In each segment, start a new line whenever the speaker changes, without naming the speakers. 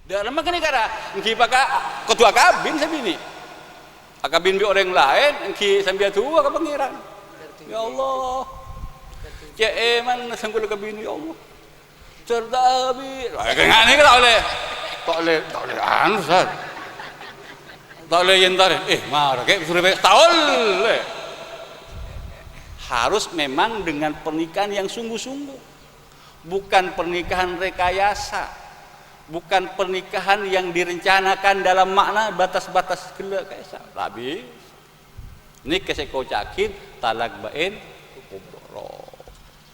Dalam makan ni kara, engki pakai ketua kabin sabini. Akabin bi orang lain, engki sambil tua ke pangeran. Ya Allah. Cek man sanggul kabin ya Allah. Cerdak bi. Kena ni tak boleh. Tak boleh anu Ustaz. Tak boleh yentar. Marah kayak suruh tak boleh. Harus memang dengan pernikahan yang sungguh-sungguh. Bukan pernikahan rekayasa. Bukan pernikahan yang direncanakan dalam makna batas-batas gelak kaisa. Habis. Ini saya kau cakin talak bain kubro.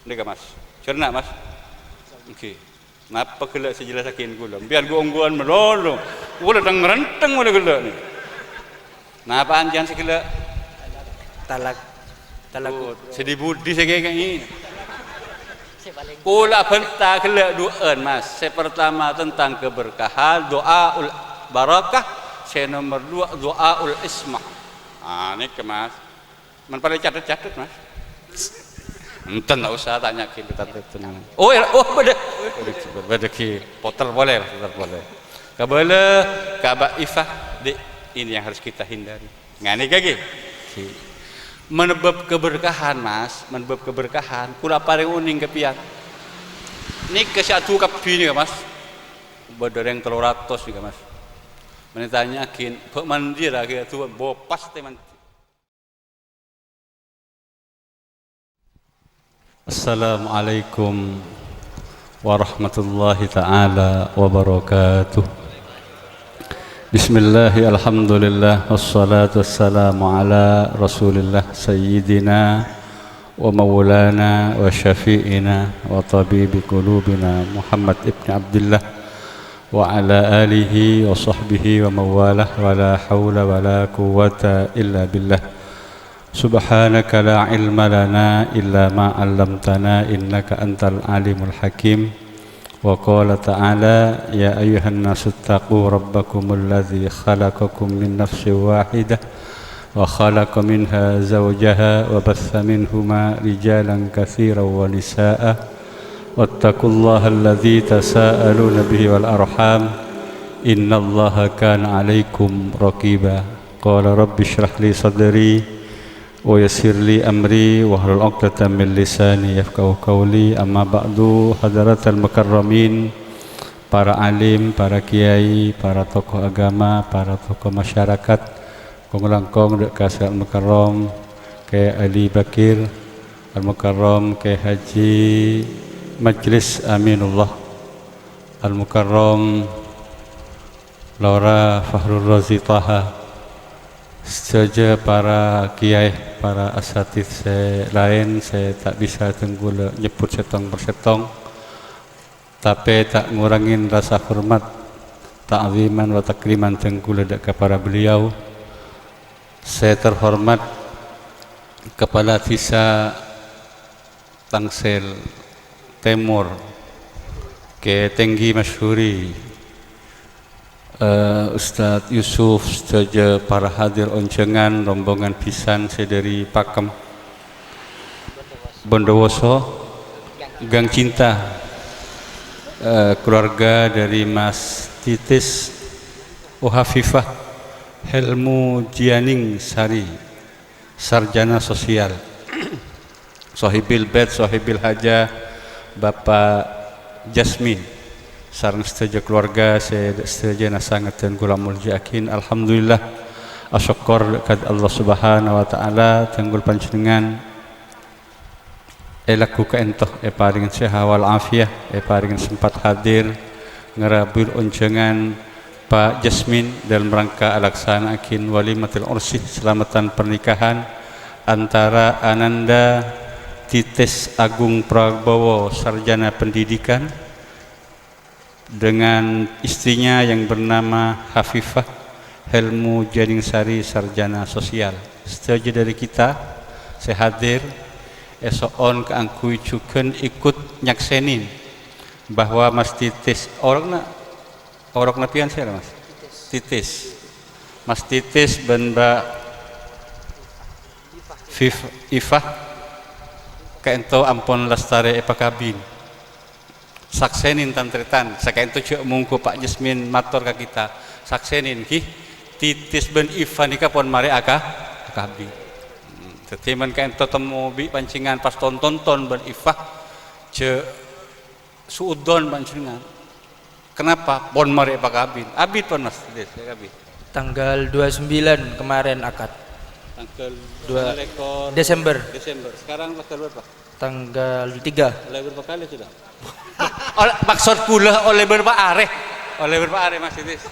Ini Mas. Cerna Mas. Okey. Napa gelak sejelas akin gula. Biar gua ungguan melolo. Gua datang merenteng gua gelak ni. Napa anjan segelak? Talak sedih budi saya kayak ini. Kula benta gelak duaan Mas. Saya pertama tentang keberkahan, doaul barakah. Saya nomor 2 doaul ismah. Ini ke Mas. Man pada catat Mas. Enten tak usah tanya kita tenang. Beda ki potel boleh. Kabala kabak ifah ini yang harus kita hindari. Ngani kaki. Menebab keberkahan Mas, menebab keberkahan. Kula paling uning kepian. Ini ke satu kapi ni Mas. Badareng 300 juga Mas. Menitanya kin, bok mandi lah kita tu, bopas teman. Assalamualaikum warahmatullahi taala wabarakatuh. Bismillahi alhamdulillah wassalatu wassalamu ala rasulillah sayyidina wa maulana wa syafi'ina wa tabibi qulubina Muhammad ibn Abdullah wa ala alihi wa sahbihi wa mawalah wa la hawla wa la quwwata illa billah. Subhanaka la ilma lana illa ma 'allamtana innaka antal alimul hakim. Wa qala ta'ala ya ayyuhan nasu taqu rabbakumul ladzi khalaqakum min nafsin wahidah wa khalaqa minha zawjaha wa batha minhuma rijalan katsiran wa nisaa'a wattaqullaha alladzi tasaaluna bihi wal arham innallaha kana 'alaikum raqiba. Qala rabbi shrah li sadri wa yassir li amri wa hlul 'uqdatam min lisani yafqahu qawli. Amma ba'du, hadaratal mukarramin, para alim, para kiai, para tokoh agama, para tokoh masyarakat, kongulangkong dek kasih al-mukarram ke Ali Bakir al-mukarram ke Haji Majlis Aminullah al-mukarram Laura Fahrul Razi Taha, saja para kiai, para asatidz saya lain, saya tak bisa tenggul nyebut setong persetong, tapi tak ngurangin rasa hormat, ta'ziman wa takriman tenggul kepada beliau. Saya terhormat Kepala Desa Tangsel Timur ke Tenggi Masyhuri, Ustadz Yusuf, saja para hadir oncengan, rombongan pisan saya dari Pakem Bondowoso, Gang Cinta, keluarga dari Mas Titis Hafifah Helmu Jianing Sari, sarjana sosial, Sohibil Bed, Sohibil Haja, Bapak Jasmin, sareng setuju keluarga saya setuju sangat dan gulamul jakin. Alhamdulillah asyukur kad Allah subhanahu wa ta'ala tenggul panjenengan laku kaentoh paringan sehat wal afiah, paringan sempat hadir ngerabil unjangan Pak Jasmin dalam rangka alaksanakin walimatul ursi, selamatan pernikahan antara Ananda Titis Agung Prabowo, sarjana pendidikan, dengan istrinya yang bernama Hafifah Helmu Janing Sari, sarjana sosial. Setuju dari kita, saya hadir esok keangkui cuken ikut nyaksenin bahwa Mas Titis orang napian saya Mas Titis, Mas Titis dan Mbak Ifah kaento ampun lastare epakabin saksenin tantretan sakain tujuh mungku Pak Jasmin matur ka kita saksenin ki titis ben Ivan ika pon mari akabi tetiman kain temu bi pancingan pas tonton ben Ifah je suudon pancingan kenapa pon mari pakabin abid pon mas kabin
tanggal 29 kemarin akad
tanggal
2 Desember
sekarang tanggal berapa
tanggal 3
oleh berapa kali sudah maksud pula oleh berapa are Mas Titis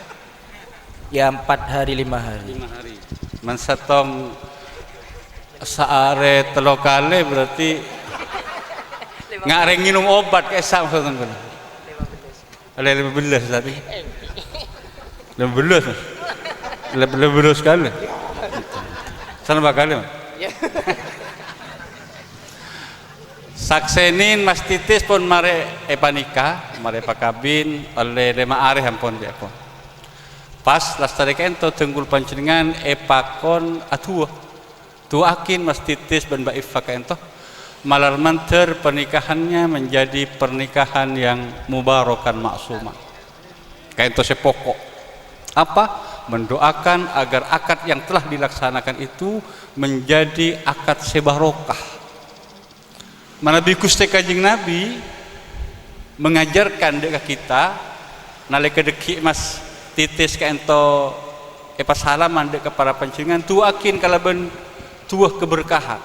ya 4 hari 5 hari
mensatong saare telo kali berarti ngareng minum obat kayak sama maksudnya ada 15 tadi 15 sekali sana bakal saksenin Mas Titis pun mare epanika mare pakabin oleh 5 hari hampun dia pun pas lastari kento tenggul panjenengan epakon atuh tuakin Mas Titis dan Mbak Iva kento malar manter pernikahannya menjadi pernikahan yang mubarokan maksumah kento sepokok apa mendoakan agar akad yang telah dilaksanakan itu menjadi akad sebarokah. Manabi Gusti Kanjeng Nabi mengajarkan dekat kita nalika deki Mas Titis ka ento pas salaman dekat para panjenengan tuakin kalaban tuah keberkahan.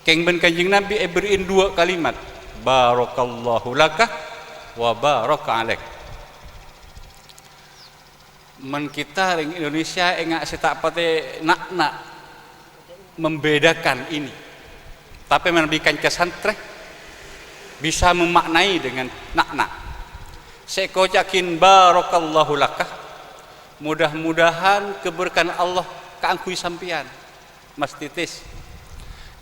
Keng ben Kanjeng Nabi beriin 2 kalimat barakallahu laka wa baraka alaik. Men kita ring Indonesia enggak setak pate nak membedakan ini. Tapi menabikan kesan trek bisa memaknai dengan nakna. Saya kocakin barakallahu lakah. Mudah-mudahan keberkahan Allah keangkui sampian, Mas Titis.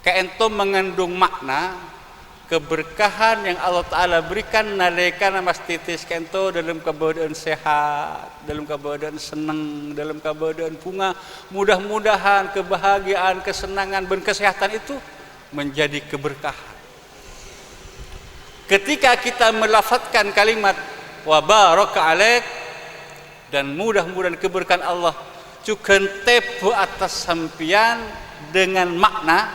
Kaento mengandung makna keberkahan yang Allah Ta'ala berikan nalika Mas Titis kaento dalam keadaan sehat, dalam keadaan senang, dalam keadaan bunga. Mudah-mudahan kebahagiaan, kesenangan dan kesehatan itu menjadi keberkahan. Ketika kita melafadzkan kalimat wa baraka alaik dan mudah-mudahan keberkahan Allah cukan tepu atas sampian dengan makna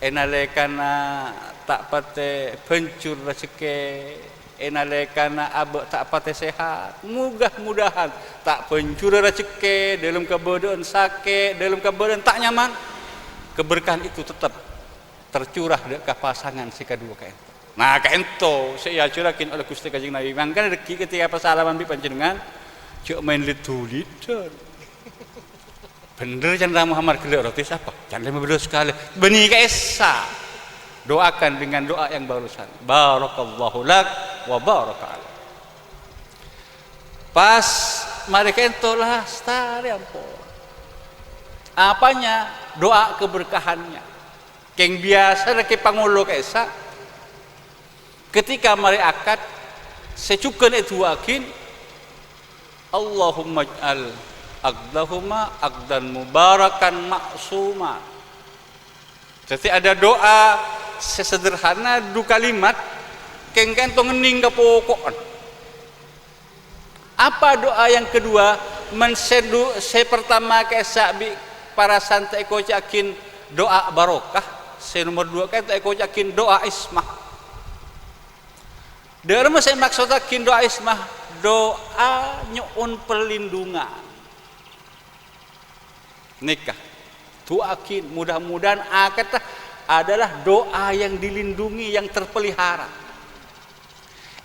enalekana tak pate pencur rezeki enalekana abek tak pate sehat mudah-mudahan tak pencur rezeki dalam keadaan sakit dalam keadaan tak nyaman keberkahan itu tetap tercurah ke pasangan si kedua kaento. Nah kaento saya curakin oleh Gusti Kanjeng Nabi. Mangkana deki ketika pasalaman bi panjenengan cuk main litu-litu. Bener jangan Muhammad gelek roti apa? Jangan 15 sekali. Beni esa. Doakan dengan doa yang barusan. Barakallahu lak wa baraka alaik. Pas mari kaento lah stari ampun. Apanya? Doa keberkahannya. Keng biasa reki pangulo kaisa. Ketika mari akad secukan itu akin Allahumma ij'al aqdahuma aqdan mubarakan maksuma. Jadi ada doa sesederhana 2 kalimat keng kentong ngening ka pokok. Apa doa yang kedua? Mensedu pertama kaisa bi para santai kocakin doa barokah. Nomor 2 kan kocakin doa ismah. Dalam saya maksudakin doa ismah, doa nyuun perlindungan. Nikah. Tuakin mudah-mudahan akad adalah doa yang dilindungi, yang terpelihara.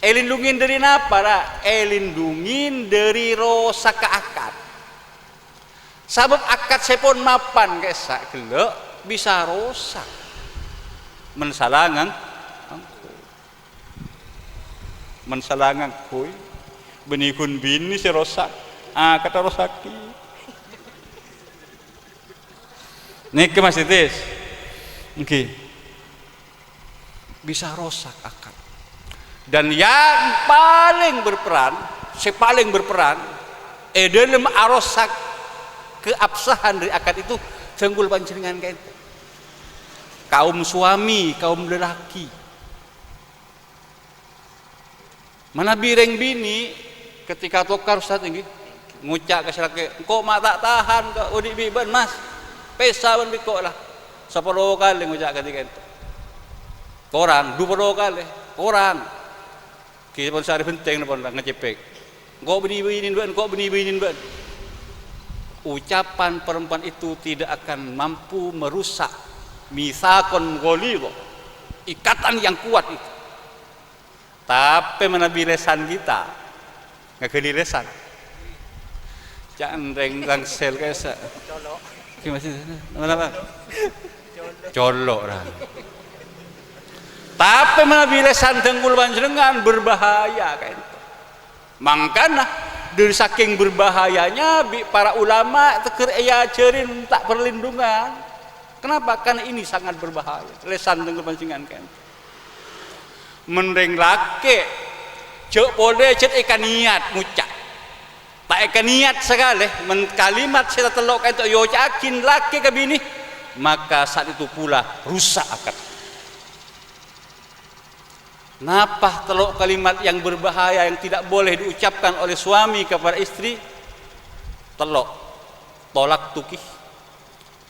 Lindungin dari apa? Lindungin dari rosak akad. Sabab akad sepon mapan kesa gelek bisa rusak. Mensalangan kuy benikun bini si rusak. Kata rusaki. Nih Mas Titis. Oke. Bisa rusak akad. Dan yang paling berperan, dalam arosak keabsahan dari akad itu jenggul panjenengan kain kaum suami, kaum lelaki Mana bireng bini ketika tokar Ustaz ini ngucak ke laki, engkau mak tak tahan ke udik biban mas, pesa ban bikok lah, 10 kali ngucak ketika itu, korang 20 kali, korang, kita pun sehari penting pun lah ngecepek, engkau bini ban, engkau bini ban, ucapan perempuan itu tidak akan mampu merusak mitsaqon ghalidh, ikatan yang kuat itu, tapi menabi lesan kita, ngegeli lesan. Jangan renggang sel kaisa. Gimana sih? Nama colok lah. Tapi menabila santengkul panjenengan berbahaya kan. Mangkana dari saking berbahayanya para ulama teker ajarin tak perlindungan. Kenapa? Karena ini sangat berbahaya. Lesan tengkul panjenengan kan. Mendeng lake cek boleh cet ikan niat ngucap. Tak ikan niat sekali kalimat saya telok itu yo yakin laki ke bini, maka saat itu pula rusak akad. Napa telok kalimat yang berbahaya yang tidak boleh diucapkan oleh suami kepada istri? Telok tolak tukih,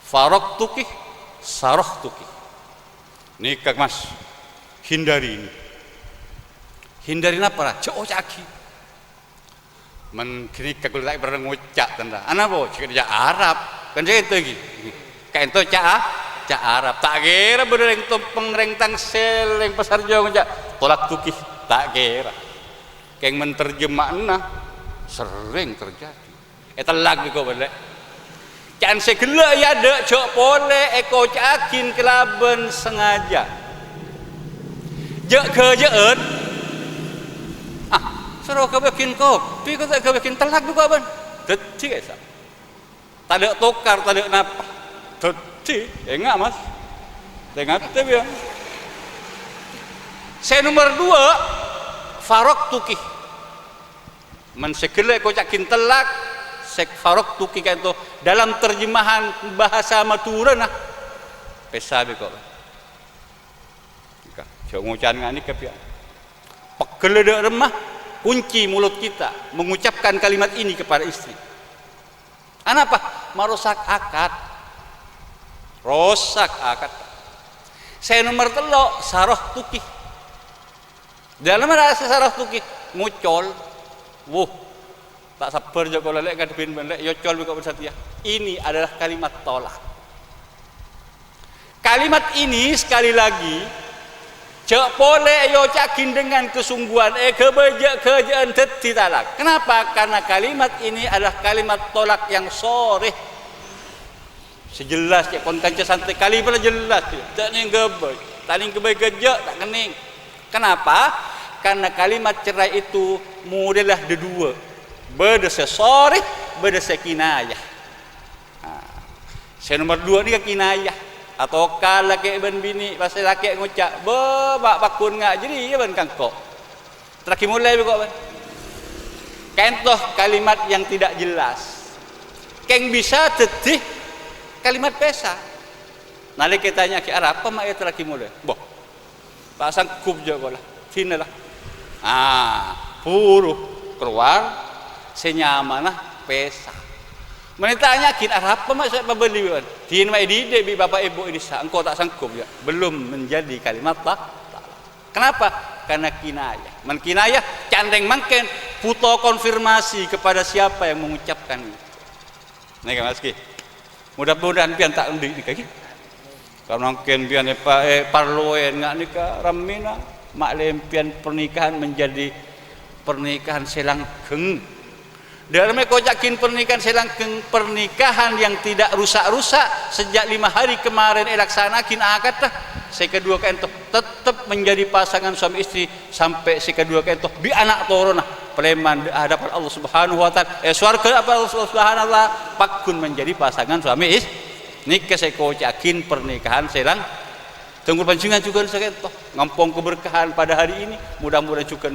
farok tukih, saroh tukih. Nikah mas, hindari ini. Hindari apa lah? Cok caki. Kini kalau tak pernah ngucap tanda, anak boh cakap Arab, kan saya itu lagi, kayak itu cak Arab, tak kira bereng tu pengrengtang sel yang pasar jauh ngucap, tolak tukih, tak kira, kayak menterjemah sering terjadi, lagi kau balik, jangan segala ya dek cok boleh eko cakin kelaban sengaja, jek kerjaan. Suruh kau bikin kopi, kau tak kau bikin telak juga ban. Deti guys, tak ada tokar, tak ada napa. Deti, enggak mas, dengar tu ya. Saya nomor 2, farok tukih. Mensekele kau cakin telak, sek farok tukih kan tu dalam terjemahan bahasa Madura nah. Pesabe kau. Jauh ngucan ngani kepian. Pegel dek remah. Kunci mulut kita mengucapkan kalimat ini kepada istri. Kenapa? Merusak akad. Rosak akad. Saya nomor 3, saroh tukih. Dalam ada saroh tukih, ngucol. Tak sabar je kalau lek ngadepin balik, yocol buka bersetia. Ini adalah kalimat tolak. Kalimat ini sekali lagi cek boleh yo cakin dengan kesungguhan kerjaan teti talak. Kenapa? Karena kalimat ini adalah kalimat tolak yang soreh. Sejelas cek kon kanca santai kali pula jelas dia. Tak ning gebek, tak ning gebek kerja tak kening. Kenapa? Karena kalimat cerai itu modelah dua. Beda soreh, beda kinayah. Saya nomor 2 ni kinayah. Atau kalau laki ben bini pasal laki ngucap bak bakun ngak jadi ya ben kangkok terakhir mulai kok ben kentoh kalimat yang tidak jelas keng bisa tetih kalimat pesa nalik kita tanya ke Arab apa mak terakhir mulai boh tak sanggup juga lah sini lah puruh keluar senyamanah pesa menitanya kita apa maksud pembeli kan tin mai didik bi bapak ibu ini engkau tak sanggup ya belum menjadi kalimat tak. Kenapa? Karena kinayah. Kinayah candeng mangken puto konfirmasi kepada siapa yang mengucapkan itu. Nih kan Mas Ki. Mudah-mudahan pian tak undi nikah. Karena mungkin pian parloen ngak nikah ramina mak lempian pernikahan menjadi pernikahan selanggeng. Dalam kojakin pernikahan selangkeng pernikahan yang tidak rusak-rusak sejak 5 hari kemarin laksanakin akad dah. Saya kedua kan tetap menjadi pasangan suami istri sampai saya kedua kan bi anak torona preman hadapan Allah Subhanahu wa taala. Surga apa Allah Subhanahu wa taala pakun menjadi pasangan suami istri. Nikah saya kojakin pernikahan selang tunggu pancingan juga saya ngampong keberkahan pada hari ini. Mudah-mudahan juga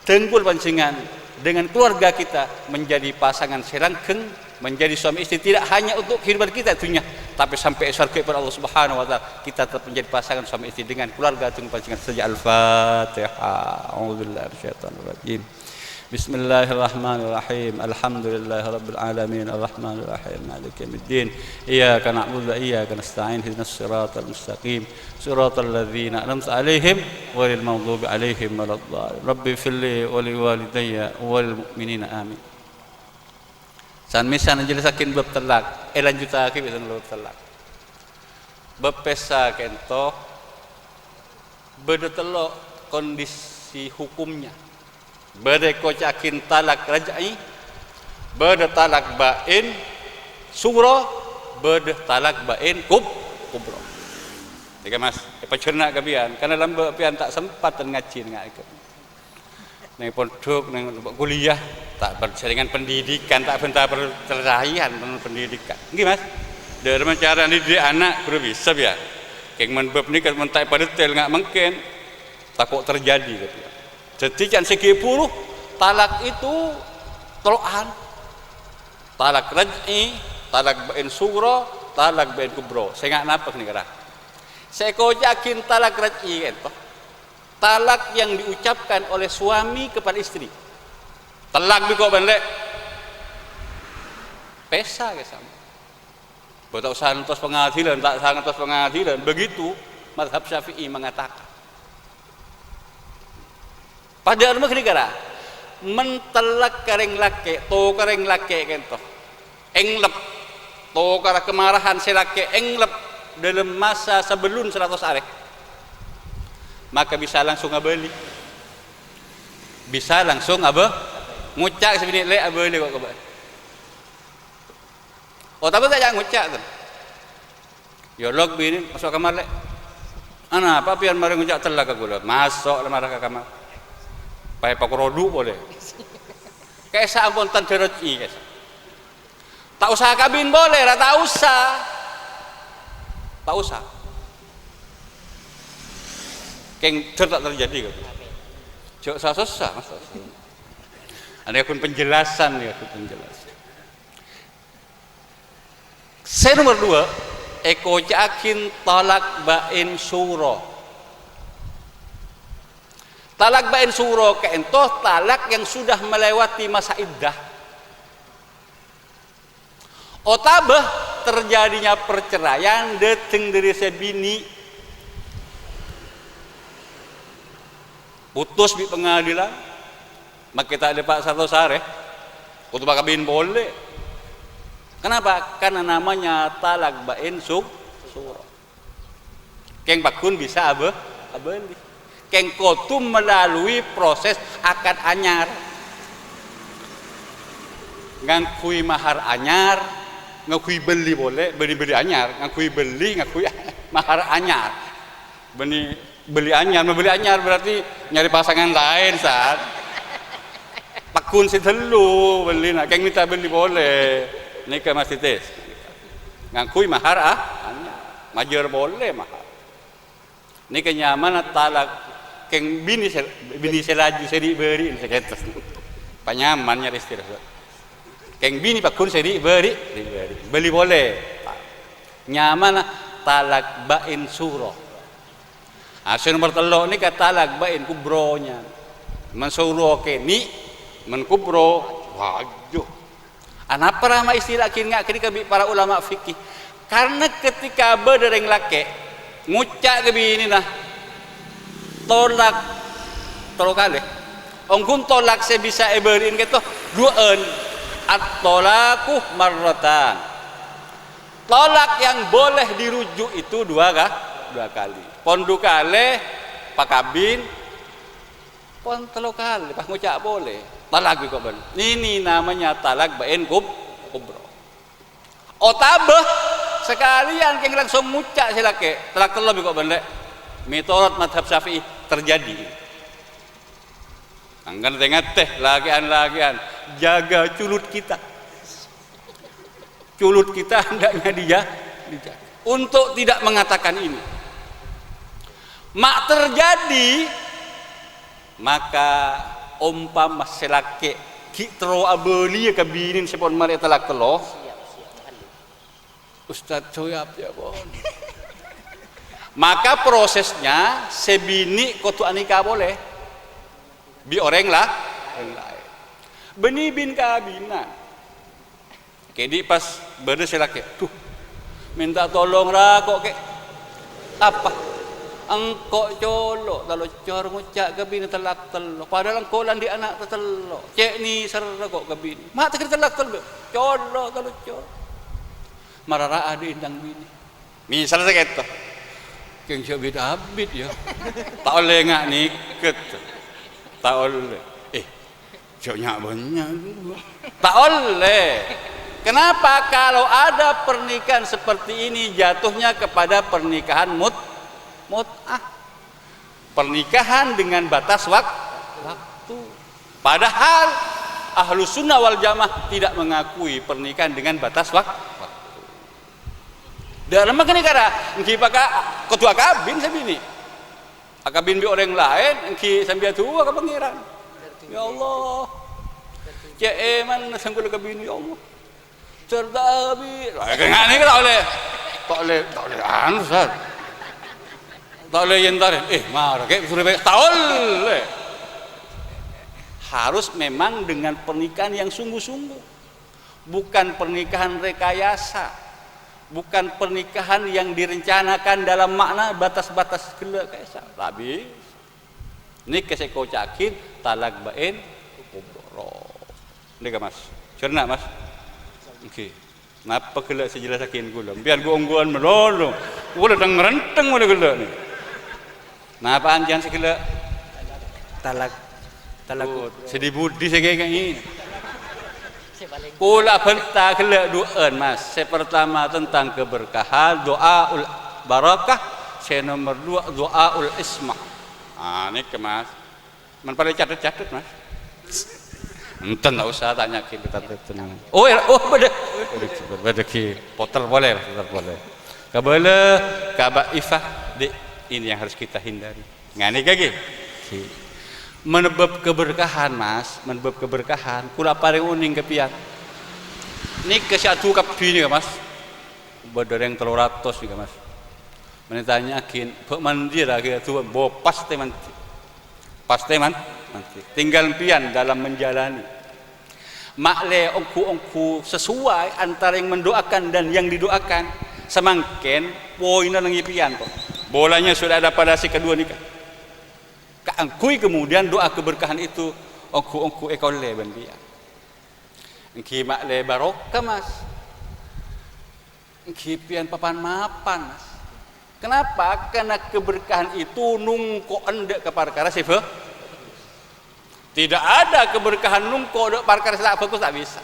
tenggul pancingan dengan keluarga kita menjadi pasangan serangkeng, menjadi suami istri tidak hanya untuk kehidupan kita itunya, tapi sampai surga kepada Allah Subhanahu wa taala, kita tetap menjadi pasangan suami istri dengan keluarga dengan pancingan saja. Al-Fatihah. A'udzubillahi minasyaitonir rajim. Bismillahirrahmanirrahim. Alhamdulillahirabbil alamin arrahmanir rahim maliki yaumiddin. Iyyaka na'budu wa iyyaka nasta'in ihdinas siratal mustaqim siratal ladzina an'amta 'alaihim ghairil maghdubi 'alaihim waladdallin. Rabbi firli wa liwalidayya walil mu'minina amin. San misan jelasakin bab talak, lanjutake bisan bab talak. Bab pesa kento beda telok kondisi hukumnya. Beda kocakin talak raj'i, beda talak bain sugro, beda talak bain kubro. Tiga mas, pacerna kabian, karena lambat pian tak sempat ngaji ngak. Nang pondok nang kuliah tak berjaringan pendidikan, tak bentar perceraian pendidikan. Nggih mas, dari cara didik anak kudu bisa ya. Keng men bab nikah mentai pada detail ngak mungkin takut terjadi gitu. Jadi kan segi puluh talak itu telokan, talak raj'i, talak bain sugro, talak bain kubro. Saya nggak napak nih kira. Saya kau yakin talak raj'i itu talak yang diucapkan oleh suami kepada istri. Talak bi kok balik pesa ke sama. Betul santos pengadilan, tak santos pengadilan. Begitu mazhab Syafi'i mengatakan. Pada rumah negara mentelak kareng lake to kareng lake kento englep to kara kemarahan selake englep dalam masa sebelum 100 hari maka bisa langsung abeli, bisa langsung ngucak sebenarnya le abeli kok kabar. Oh tapi tak ngucak tu yolog bini masuk kamar le ana apa pian mari ngucak telak aku le masuk le marah ke kamar pakai pakrodu boleh. Kaisa ampun tan deroi kaisa. Tak usah kabin boleh, tak usah. Tak usah. Keng tak terjadi gitu. Jok susah mas. Ada pun penjelasan ya, penjelasan. Saya nomor 2, eko jakin talak bain suro. Talak bain suro keentoh talak yang sudah melewati masa iddah. Otabah terjadinya perceraian deteng dari sebini putus di pengadilan, maka kita ada pak satu sare, untuk kabin boleh. Kenapa? Karena namanya talak bain suro. Keng pakun bisa abeli. Keng kotu melalui proses akad anyar, ngakui mahar anyar, ngakui beli boleh, beli anyar, ngakui beli, ngakui mahar anyar, beli anyar, membeli anyar berarti nyari pasangan lain saat pakun si telu beli, nak keng minta beli boleh, nikah masih tes, ngakui mahar anyar, majer boleh mahar, nikah nyaman talak. Keng bini selaju sedi beri seketes panyamannya istirahat. Keng bini pakun sedi beri beli boleh nyaman talak bain suro. Asun nomor telo ni kata talak bain kubronya mensuro ke ni menkubro wajuh. Anapa ramah istilah kini ngak ketika para ulama fikih karena ketika berdereng lake ngucak ke bini nah tolak kali ongkun tolak saya bisa eberin gitu duaan at-tolaku marratan tolak yang boleh dirujuk itu dua kali pon dua kali pakabin pon telo kali pas ngucak boleh talak kok ben ini namanya talak bain kubro otabah sekalian yang langsung ngucak silake talak telo kok ben metode mazhab Syafi'i terjadi. Angkan tengah teh lagian jaga culut kita hendaknya dijaga untuk tidak mengatakan ini. Mak terjadi maka umpama selake kitro abeli kabinin sepon mari telak telo Ustadz Coyap ya bon. Maka prosesnya sebini kotu anika boleh bi orang lah orang lain beni bin kabina kedi pas berde selake tuh minta tolong ra kok ke apa engkau colok lalu cor ngucak kabin telak telok padahal engkau landi anak telok cek ni serra kok kabin mak tak telak telok colok lalu cor marara ada indang bini misal segitu yang siap beda abid ya tak oleh ngak niket tak oleh siapnya banyak tak oleh. Kenapa? Kalau ada pernikahan seperti ini jatuhnya kepada pernikahan mut'ah, pernikahan dengan batas waktu. Padahal ahlu sunnah wal jamaah tidak mengakui pernikahan dengan batas waktu. Dalam negara, engki pakai ketua kabin sabini, akabin bi orang lain, engki sambil tua ke pangeran. Ya Allah, cek eman sanggul kabin ya Allah, cerdas bi, enggak ni tak boleh anu sah, tak boleh yentar, marah kayak suruh tak boleh. Harus memang dengan pernikahan yang sungguh-sungguh, bukan pernikahan rekayasa. Bukan pernikahan yang direncanakan dalam makna batas-batas gelak kaisa. Tapi ini saya kocakin talak bain kubro. Nika Mas. Cerna Mas. Okey. Napa gelak sejelasakin gula. Biar gua ungguan melolo. Gua datang merenteng mana gelak ni. Napa anjan segelak?
Talak
sedih budi saya kayak ini. Kula benta gelak duaan Mas. Saya pertama tentang keberkahan, doaul barakah. Saya nomor 2 doaul ismah. Ini ke Mas. Man pada catat Mas. Enten tak usah tanya kita tenang. Beda ki potel boleh. Kabala kabak ifah ini yang harus kita hindari. Ngani kaki. Menebab keberkahan Mas, menebab keberkahan kula paling uning kepian ni ke satu kapi ni Mas berdereng 300 ni Mas menitanya kin mandi lah tu bo pasti manti tinggal pian dalam menjalani makle ongku sesuai antara yang mendoakan dan yang didoakan semangken poinnya nang pian kok bolanya sudah ada pada si kedua nikah keangkui kemudian doa keberkahan itu ongku ekole bandia engki makle barokah Mas engki pian papan mapan Mas kenapa? Karena keberkahan itu nungko endek ke perkara sifa tidak ada keberkahan nungko endek perkara tak bagus tak bisa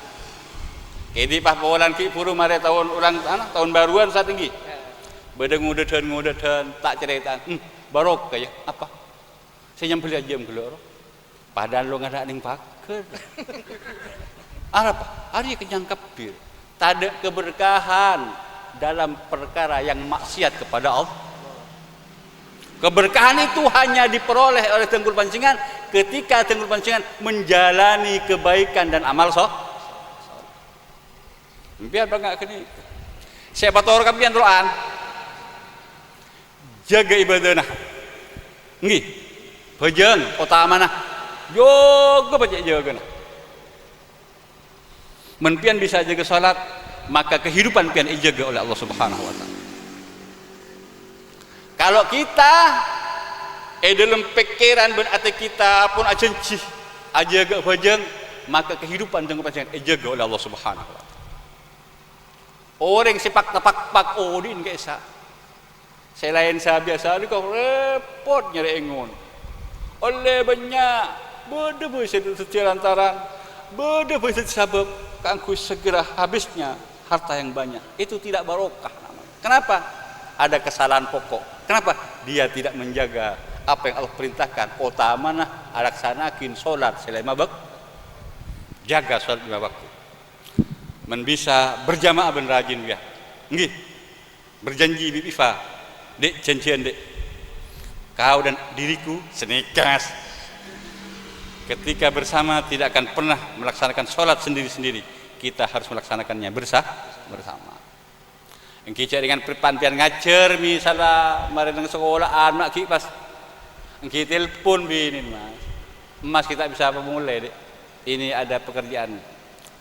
jadi pas polan ki puru mare tahun ulang tahun baruan saat tinggi bedeng-ngudetan tak cerita barokah ya apa saya nyampe aja gelor padahal lo nggak ada ning paker apa hari kenyang kapir tak ada keberkahan dalam perkara yang maksiat kepada Allah. Keberkahan itu hanya diperoleh oleh tenggul pancingan ketika tenggul pancingan menjalani kebaikan dan amal biar bangga kini siapa tahu orang pian doan jaga ibadah nah nggih Bajang, kota amanah, yoga baca jaga. Menpian bisa jaga salat, maka kehidupan pian dijaga oleh Allah Subhanahu Wa Taala. Kalau kita dalam pikiran berarti kita pun ajencih, ajaga bajang, maka kehidupan dengan pasangan dijaga oleh Allah Subhanahu Wa Taala. Orang sepak tapak odin kaisa. Selain saya biasa ni kau repot nyari engon. Oleh banyak beda secara lantaran beda sebab kangku segera habisnya harta yang banyak itu tidak barokah namanya. Kenapa? Ada kesalahan pokok. Kenapa? Dia tidak menjaga apa yang Allah perintahkan. Kota amanah alaksanakin solat selama jaga solat 5 waktu. Men bisa berjamaah ben rajin dia. Nggih. Berjanji bibifa. Dek janjian dek. Kau dan diriku senikas ketika bersama tidak akan pernah melaksanakan sholat sendiri-sendiri kita harus melaksanakannya bersama engki cek dengan pantian ngajar misalnya mari nang sekolahan mak ki pas engki telepon bini mas kita bisa apa mulai dek ini ada pekerjaan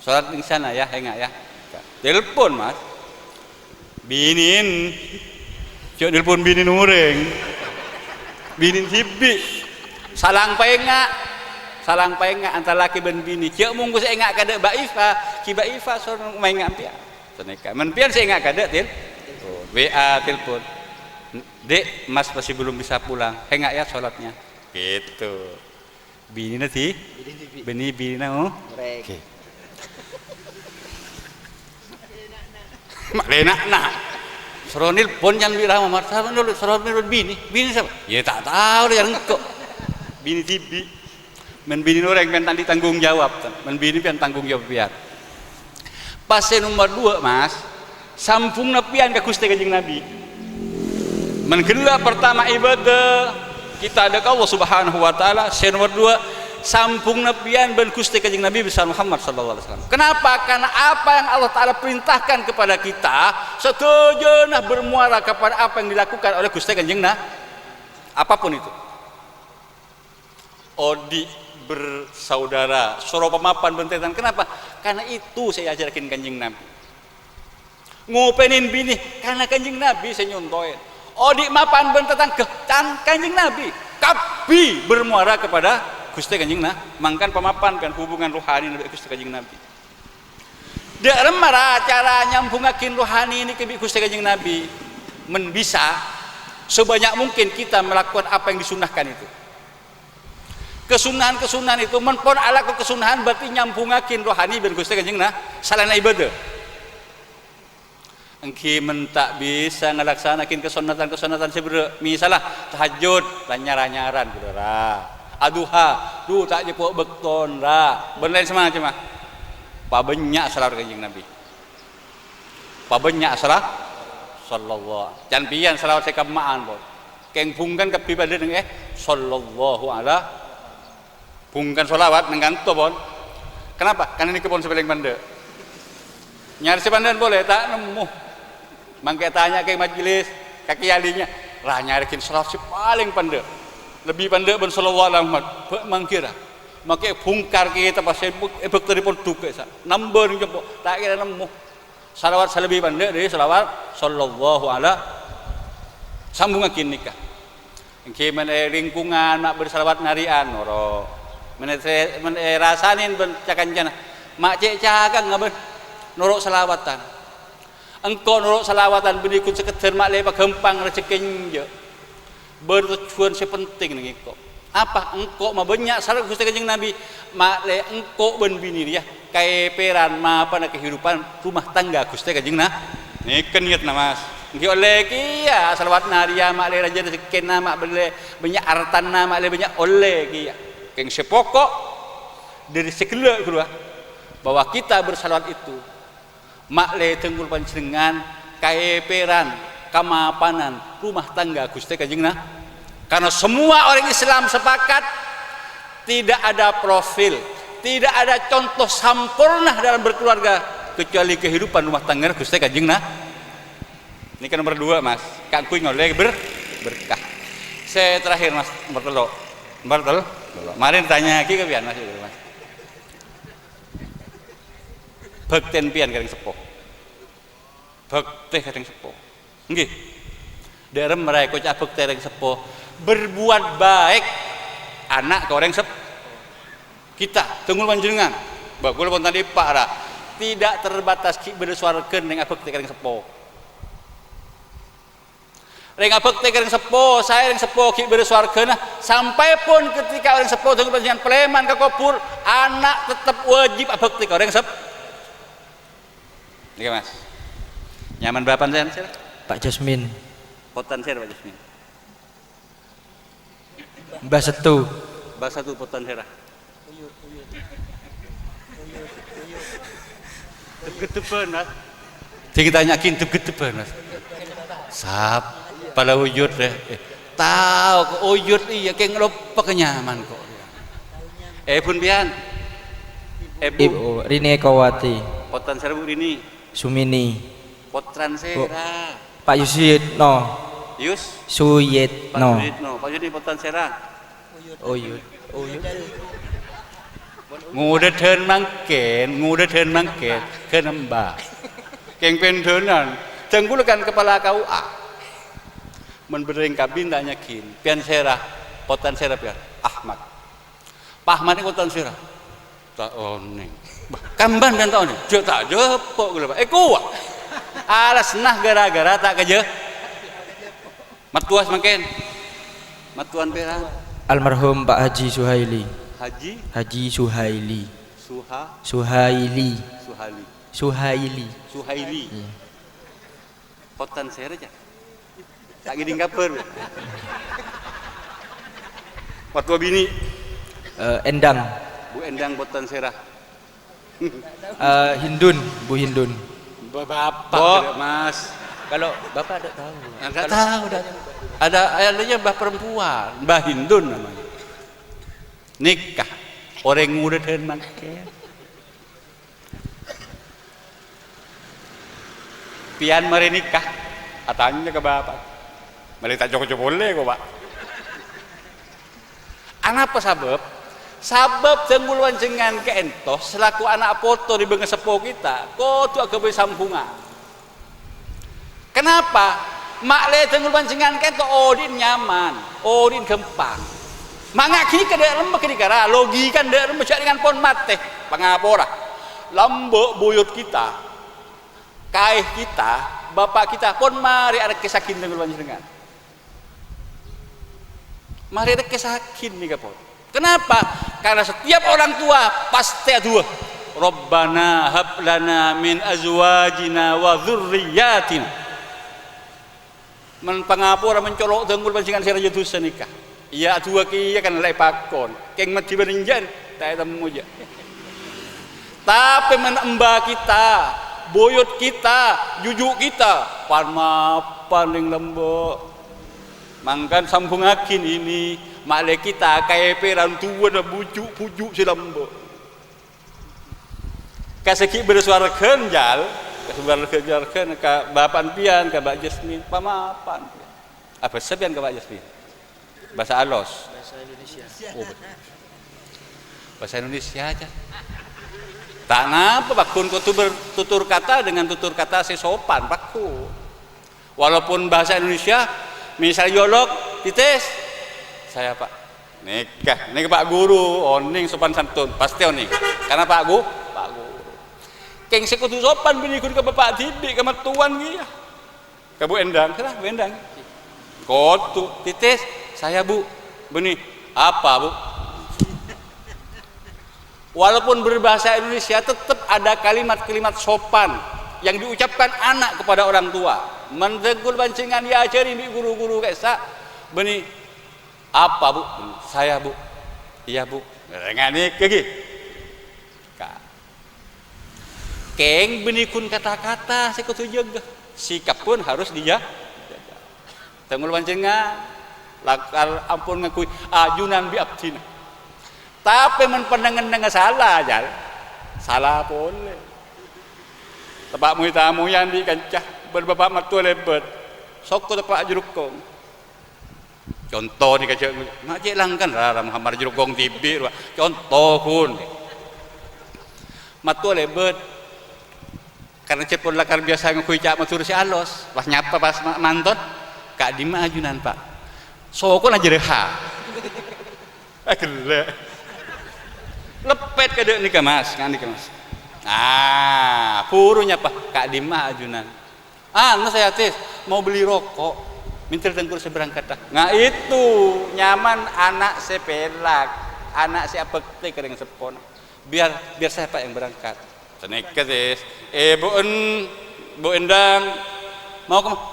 sholat di sana ya enggak ya telepon mas binin cek telepon binin ureng binin hibi salang paenga antara laki dan bini cek munggu saya enggak kada baifa ki baifa sorong main ngampia seneka men pian saya enggak kada til WA telepon dek mas masih belum bisa pulang enggak ya sholatnya gitu bini nanti bini na oke mak enak nah Seronil pun yang bilang Muhammad siapa dulu Seronil bini siapa ya tak tahu dia engkau bini tibi men bini orang yang tanggung jawab men bini pian tanggung jawab biar pas nomor 2 mas sampung napian ke Gusti Kanjeng Nabi men kedua pertama ibadah kita ada ke Allah Subhanahu wa taala nomor 2 sampung nabian ben Gusti Kanjeng Nabi besar Muhammad sallallahu alaihi wasallam. Kenapa? Karena apa yang Allah taala perintahkan kepada kita setuju nah bermuara kepada apa yang dilakukan oleh Gusti Kanjeng Nabi. Apapun itu. Odi bersaudara, soro pemapan bentetan. Kenapa? Karena itu saya ajarkan Kanjeng Nabi. Ngopenin bini karena Kanjeng Nabi saya nyontoin. Odi mapan bentetan ke Kanjeng Nabi. Kabi bermuara kepada Gusti Kanjeng Nabi, mangkan pemapan kan hubungan rohani dengan Gusti Kanjeng Nabi. Dek remara cara nyambungakin rohani ini ke Gusti Kanjeng Nabi, men bisa sebanyak mungkin kita melakukan apa yang disunahkan itu. Kesunahan itu menpon ala kesunahan berarti nyambungakin rohani dengan Gusti Kanjeng Nabi, salana ibadah. Engki men tak bisa ngelaksanakin kesunatan sebenarnya, misalnya tahajud lanyar-lanyaran saudara. Aduha, du tak jepuk bekton ra. Bener semana cuma. Pabanyak salah Kanjeng Nabi. Pabanyak salah sallallahu. Jan pian selawat sekamaan pun. Keng pungkan ke pribadi dengan sallallahu ala. Pungkan selawat dengan to pun. Kenapa? Karena ini kepon sebeling pande. Nyari sepandan boleh tak nemu. Mangke tanya ke majelis kaki alinya, lah nyarikin selawat si paling pande. Lebih pandai ben sallallahu alaihi wasallam mangkira make bungkar kita pas ebek telefon duke sa number jemput tak kira nemu salawat lebih pandai dari salawat sallallahu alaihi sambung akin nikah engke men lingkungan mak bersalawat narian oro men rasanin ben cakanjana mak cek cakang ngaben norok salawatan engko norok salawatan ben ikut sekedar mak le pagempang rezekin je bertujuan sepenting nih engkau apa engkau mah banyak salah Gusti Kanjeng Nabi makle engkau ben bini dia kaeperan ma apa kehidupan rumah tangga Gusti Kanjeng Nabi nih niat mas engkau oleh kia salawat naria makle raja sekian nama banyak artan nama makle banyak oleh kia keng sepokok dari sekelak kedua bahwa kita bersalawat itu makle tenggul panjenengan kaeperan kamapanan rumah tangga Gusti Kanjeng Nabi. Karena semua orang Islam sepakat tidak ada profil, tidak ada contoh sempurna dalam berkeluarga kecuali kehidupan rumah tangga Gusti Kanjeng Nabi. Ini kan nomor 2 mas, kak kuing oleh berkah. Saya terakhir mas, nomor 3. Kemarin tanya lagi ke pian mas, bekten pian kadang sepuh, bekte kadang sepuh. Nggih. Derem mereka cak bekte kadang sepuh. Berbuat baik anak ke orang kita tunggul panjenengan bakul pun tadi pak ra tidak terbatas ki bersuarakeun dengan abek teh sepo reng abek teh sepo saya reng sepo ki bersuarakeun sampai pun ketika orang sepo tunggul panjenengan pleman ka kopur anak tetap wajib abek teh orang sep niki mas nyaman berapa sen
Pak Jasmin
potan sen Pak Jasmin
Mbah Setu
potan hera gedepan mas jadi tanyakin gedepan mas sap pada wujud deh tahu ke wujud iya kayak ngelupa kenyaman kok pun pian
Ibu Rini Ekawati
potan serbu Rini
Sumini
Potran Sera.
Pak Yusitno.
Yus.
Suyitno.
Pak Yudi Potran Sera.
Uyut.
Ngudeten mangken kenembak. Keng pendenan. Tenggulakan kepala KUA. Menbering kabin tak nyakin. Pian Sera. Potran Sera pian. Ahmad. Pak Ahmad ini Potran Sera. Tak oning. Kamban kan tak oning. Jok tak jepok gula Pak. Kuat. Alas nah gara-gara tak kerja. Matuas makin. Matuan perang.
Almarhum Pak Haji Suhaili.
Haji
Suhaili.
Suhaili.
Iya.
Potran Sera aja. Tak gini kaper. Matua bini.
Endang.
Bu Endang Potran Sera.
Bu Hindun.
Bapak, Mas.
Kalau Bapak ada tahu.
Enggak tahu dah. Adanya Mbah perempuan, Mbah Hindun namanya. Nikah. Orang muda dan makin. Pian mari nikah. Atanya ke Bapak. Mari tak cukup boleh kok, Pak. Apa sebab? Sabab tengguluan jengan ke entos selaku anak foto di bengkel sepo kita, kau tu agak bersambungan. Kenapa? Makle tengguluan jengan ke entos odin nyaman, odin gempang. Mangak kini ke dalam ke negara, logika dalam macam dengan pon mate, pengapora. Lambok buyut kita, kaih kita, bapak kita pon mari ada kesakin tengguluan jengan. Mari ada kesakin nih kapol. Kenapa? Karena setiap orang tua pasti dua. Rabbana hab lana min azwajina wa dzurriyyatina. Men pangapura mencolok tenggul pancingan sira dosa nikah. Iya dua kiya kan lai pakon. Keng mati berenjan tak temu aja. Tapi menemba kita, boyot kita, jujuk kita, paling lembut. Mangkan sambung akin ini makle kita KP rantuan dan bujuk si lembut. Kaseki bersuara kenjal, ke bapan pian, ke Mbak Jasmin, pamapan. Apa sepian ke Mbak Jasmin? Bahasa Alos.
Bahasa Indonesia.
Oh, bahasa Indonesia aja. Tak napa bakun kau bertutur kata dengan tutur kata sesopan bakun. Walaupun bahasa Indonesia, misalnya yolok, dites. Saya Pak nikah, ini Pak Guru, oning sopan santun, pasti oning. Karena Pak Guru, keng sekutu sopan binikun ke Bapak Didik, ke mertuan dia, ke Bu Endang, kenapa Bu Endang? Kotu, titis, saya Bu, benih, apa Bu? Walaupun berbahasa Indonesia, tetap ada kalimat-kalimat sopan yang diucapkan anak kepada orang tua. Mentegul bancingan diajari di guru-guru kaisa, benih. Apa Bu? Saya Bu. Iya Bu. Ngani kegi. Keng benikun kata-kata sekutu jaga. Sikap pun harus dijaga. Tengul panjenengan lakal ampun ngakui ajunan bi abdina. Tapi men pandangan dengan salah aja. Salah boleh. Tepak tamu yang di kancah berbapak matu lebat. Sok tepak jurukong. Contoh ni kaca mak cik langkan rara Muhammad Jurugong TV contoh pun matu lebet karena cepon lakar biasa ngukui cak matur si alos pas nyapa pas manton kak dima ajunan Pak sokon aja reha gila lepet ke dek nikah mas ngani ke mas purunya Pak kak dima ajunan saya tes mau beli rokok minta tengkur seberangkat dah. Nah itu nyaman anak sepelak, anak siapa ketik dengan sepon. Biar saya Pak yang berangkat. Senekat Bu Endang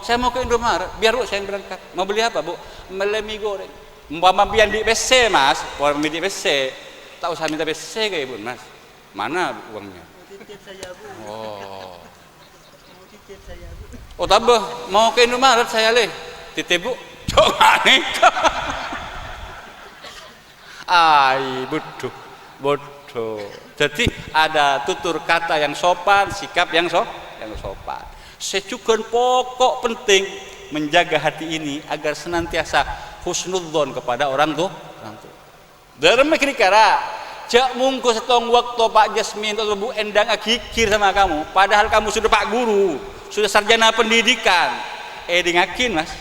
saya mau ke Indomaret. Biar Bu saya yang berangkat. Mau beli apa Bu? Mie goreng. Umpama pian di PC Mas, orang di PC. Tak usah minta PC ke Ibu Mas. Mana uangnya? Titip saya Bu. Oh. Mau titip saya Bu. Oh tambah mau ke Indomaret saya leh. Titip Bu, jangan nikah. Bodoh. Jadi ada tutur kata yang sopan, sikap yang sopan. secukun pokok penting menjaga hati ini agar senantiasa husnudzon kepada orang tua. Dalam kira-kira cak mungku setong waktu Pak Jasmin atau Bu Endang kikir sama kamu, padahal kamu sudah Pak Guru, sudah sarjana pendidikan. Dengakin Mas.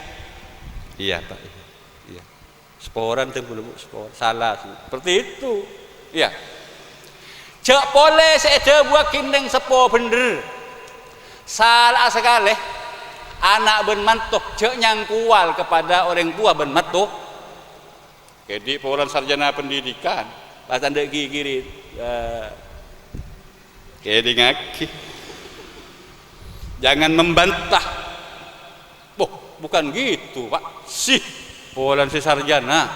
Iya Pak. Iya. Sporan tuh Bu, spor. Salah seperti itu. Iya. Cak boleh saya buat kindeng sepo bener. Salah sekali. Anak ben mantuk cek nyangkual kepada orang tua ben mantuk. Jadi orang sarjana pendidikan, pas anda gigi, jadi ngaki. Jangan membantah. Bukan gitu Pak. Orang si sarjana.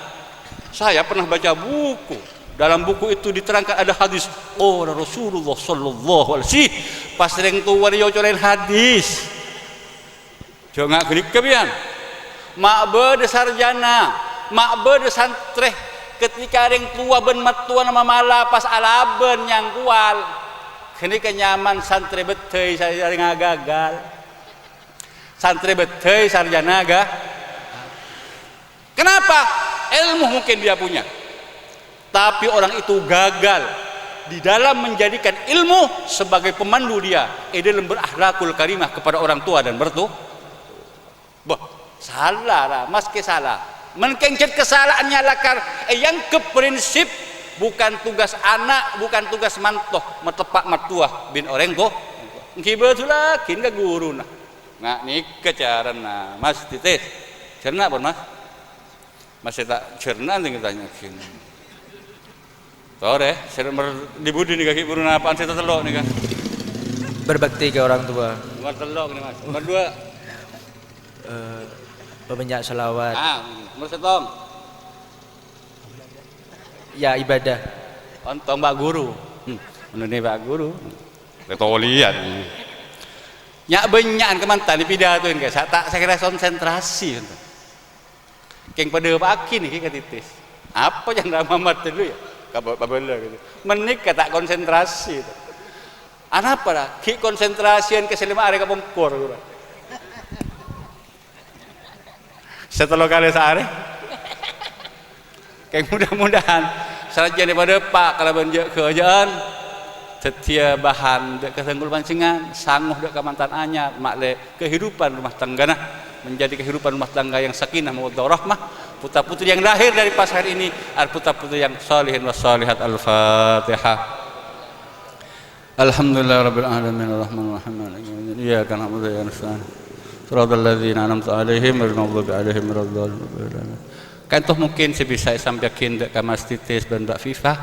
Saya pernah baca buku. Dalam buku itu diterangkan ada hadis. Rasulullah Sallallahu Alaihi Wasallam. Pas orang tua dia corain hadis. Jangan gelik kebian. Mak berde sarjana, mak berde santre. Ketika ring tua ben matua nama mala pas alaben yang kual. Kini kenyaman santre betei sarjana gagal. Santre betei sarjana gak. Kenapa? Ilmu mungkin dia punya. Tapi orang itu gagal di dalam menjadikan ilmu sebagai pemandu dia. Dalam berakhlakul karimah kepada orang tua dan mertua. Salah lah, meski salah. Menkengcet kesalahannya lakar. Yang ke prinsip bukan tugas anak, bukan tugas mantoh, metepak matuah bin orang go. Kibetulah kin ke guru nah. Nggak nih kecaran nah, Mas titis. Cerna pun Mas. Masih tak cerna tinggal tanya kin. Tore, saya dibudi nih kaki burung apaan saya telok nih kan.
Berbakti ke orang tua.
Nomor telok nih Mas. Nomor 2.
Berbanyak selawat.
Nomor 1.
Ya ibadah.
Ontong Pak Guru. Menurut Pak Guru. Ketolian. Nyak benyakan kemantan di pidatoin guys. Tak saya kira konsentrasi. Keng pada Pak Akin nih ketitis. Apa yang Mamat dulu ya? Kabel gitu. Menikah tak konsentrasi. Apa lah? Ki konsentrasian ke selama hari kapungkur. Setelah kali sehari. Kayak mudah-mudahan sarjana daripada Pak kalau benjak kerjaan setia bahan dek kesenggul pancingan sanggup dek kemantan anyar makle kehidupan rumah tangga nah menjadi kehidupan rumah tangga yang sakinah mawaddah rahmah putra-putri yang lahir dari pas hari ini adalah putra-putri yang salihin wassalihat. Al-Fatihah. Alhamdulillah rabbil alamin arrahmanir rahim iyyaka na'budu wa iyyaka nasta'in Shiratal ladzina an'amta 'alaihim ghairil maghdubi 'alaihim waladdallin. Kan toh mungkin sebisa sampai kindak kamas titis dan Mbak Fifa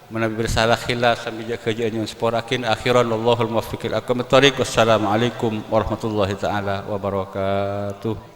menabi bersalah khilaf sampai kerjaan yang sporakin akhiran Allahul muwaffiq ila aqwamit thoriq. Wassalamualaikum warahmatullahi taala wabarakatuh.